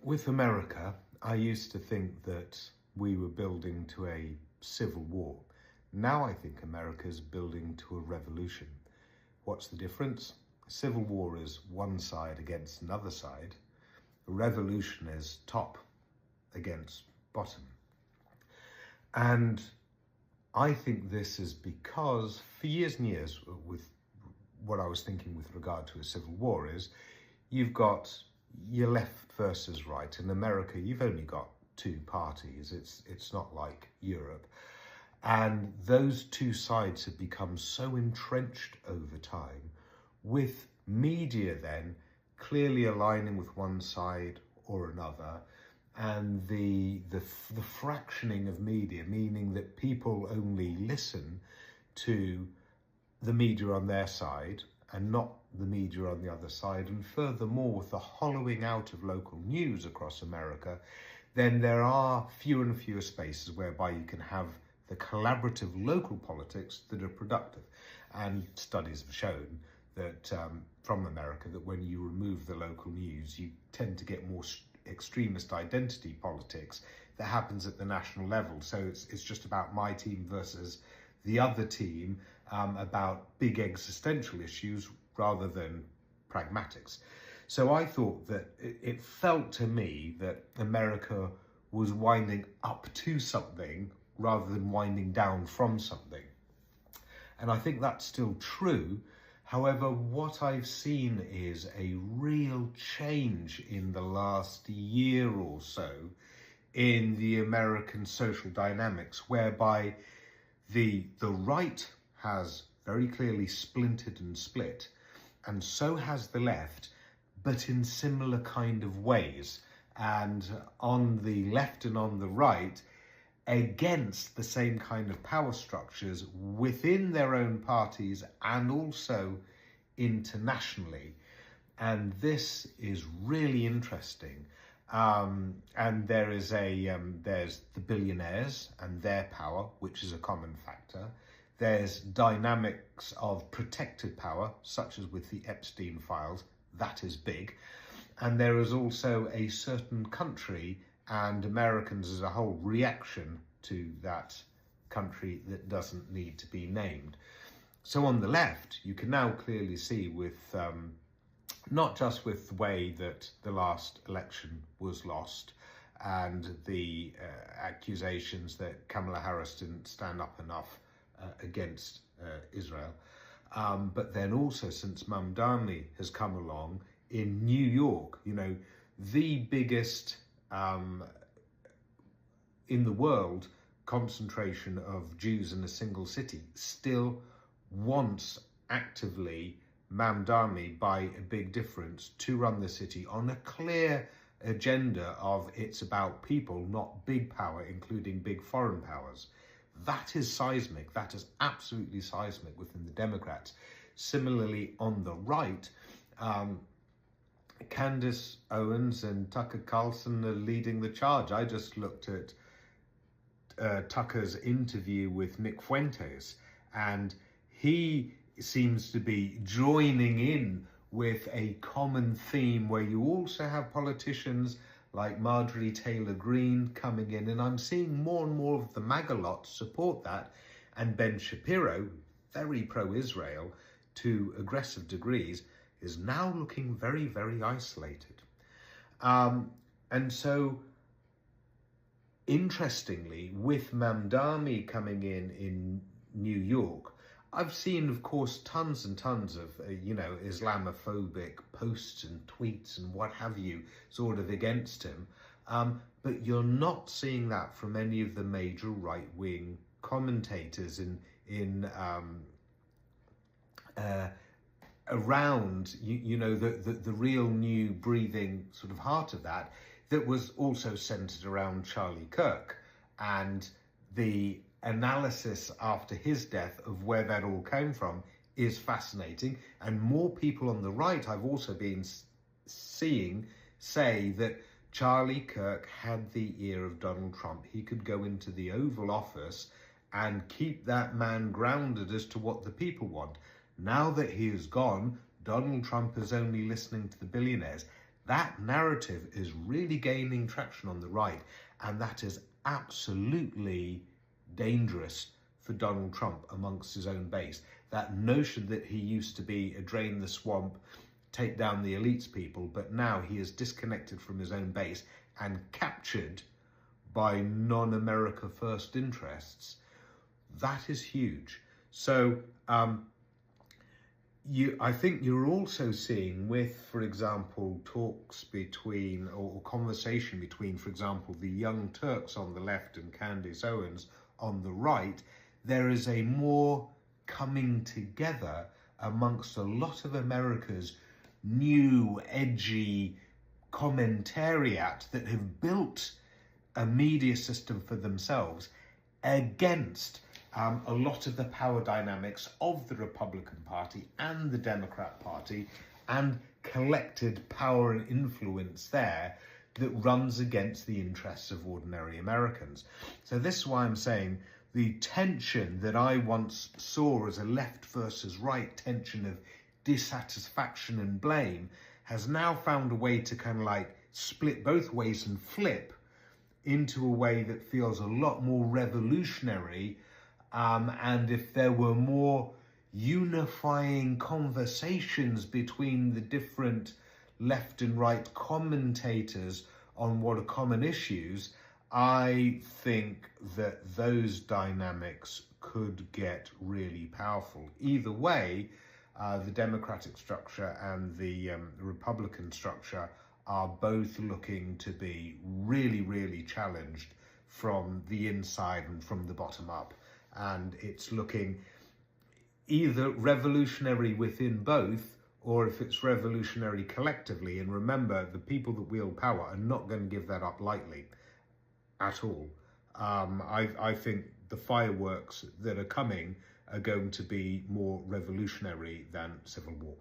With America, I used to think that we were building to a civil war. Now I think America is building to a revolution. What's the difference? A civil war is one side against another side. A revolution is top against bottom. And I think this is because for years and years, with what I was thinking with regard to a civil war is, you've got your left versus right. In America, you've only got two parties. It's not like Europe. And those two sides have become so entrenched over time, with media then clearly aligning with one side or another, and the fractioning of media, meaning that people only listen to the media on their side and not the media on the other side. And furthermore, with the hollowing out of local news across America, then there are fewer and fewer spaces whereby you can have the collaborative local politics that are productive. And studies have shown that from America, that when you remove the local news, you tend to get more extremist identity politics that happens at the national level. So it's just about my team versus the other team, about big existential issues rather than pragmatics. So I thought that it felt to me that America was winding up to something rather than winding down from something. And I think that's still true. However, what I've seen is a real change in the last year or so in the American social dynamics, whereby the right has very clearly splintered and split, and so has the left, but in similar kind of ways. And on the left and on the right, against the same kind of power structures within their own parties and also internationally. And this is really interesting. And there is there's the billionaires and their power, which is a common factor. There's dynamics of protected power, such as with the Epstein files, that is big. And there is also a certain country and Americans as a whole reaction to that country that doesn't need to be named. So on the left, you can now clearly see with not just with the way that the last election was lost and the accusations that Kamala Harris didn't stand up enough against Israel, but then also since Mamdani has come along in New York, the biggest in the world concentration of Jews in a single city, still wants actively Mamdani by a big difference to run the city on a clear agenda of it's about people, not big power, including big foreign powers. That is seismic. That is absolutely seismic within the Democrats. Similarly, on the right, Candace Owens and Tucker Carlson are leading the charge. I just looked at Tucker's interview with Nick Fuentes, and he seems to be joining in with a common theme where you also have politicians like Marjorie Taylor Greene coming in, and I'm seeing more and more of the MAGA lot support that, and Ben Shapiro, very pro-Israel to aggressive degrees, is now looking very, very isolated. And so, interestingly, with Mamdani coming in New York, I've seen, of course, tons and tons of, Islamophobic posts and tweets and what have you, sort of against him. But you're not seeing that from any of the major right-wing commentators around, the real new breathing sort of heart of that was also centered around Charlie Kirk and the analysis after his death of where that all came from is fascinating. And more people on the right I've also been seeing say that Charlie Kirk had the ear of Donald Trump. He could go into the Oval Office and keep that man grounded as to what the people want. Now that he is gone, Donald Trump is only listening to the billionaires. That narrative is really gaining traction on the right, and that is absolutely dangerous for Donald Trump amongst his own base. That notion that he used to be a drain the swamp, take down the elites people, but now he is disconnected from his own base and captured by non-America first interests. That is huge. So I think you're also seeing with, for example, talks between or conversation between, for example, the Young Turks on the left and Candace Owens on the right, there is a more coming together amongst a lot of America's new, edgy commentariat that have built a media system for themselves against a lot of the power dynamics of the Republican Party and the Democrat Party, and collected power and influence there that runs against the interests of ordinary Americans. So this is why I'm saying the tension that I once saw as a left versus right tension of dissatisfaction and blame has now found a way to kind of like split both ways and flip into a way that feels a lot more revolutionary. And if there were more unifying conversations between the different left and right commentators on what are common issues, I think that those dynamics could get really powerful. Either way, the Democratic structure and the Republican structure are both looking to be really, really challenged from the inside and from the bottom up. And it's looking either revolutionary within both, or if it's revolutionary collectively. And remember, the people that wield power are not going to give that up lightly at all. I think the fireworks that are coming are going to be more revolutionary than civil war.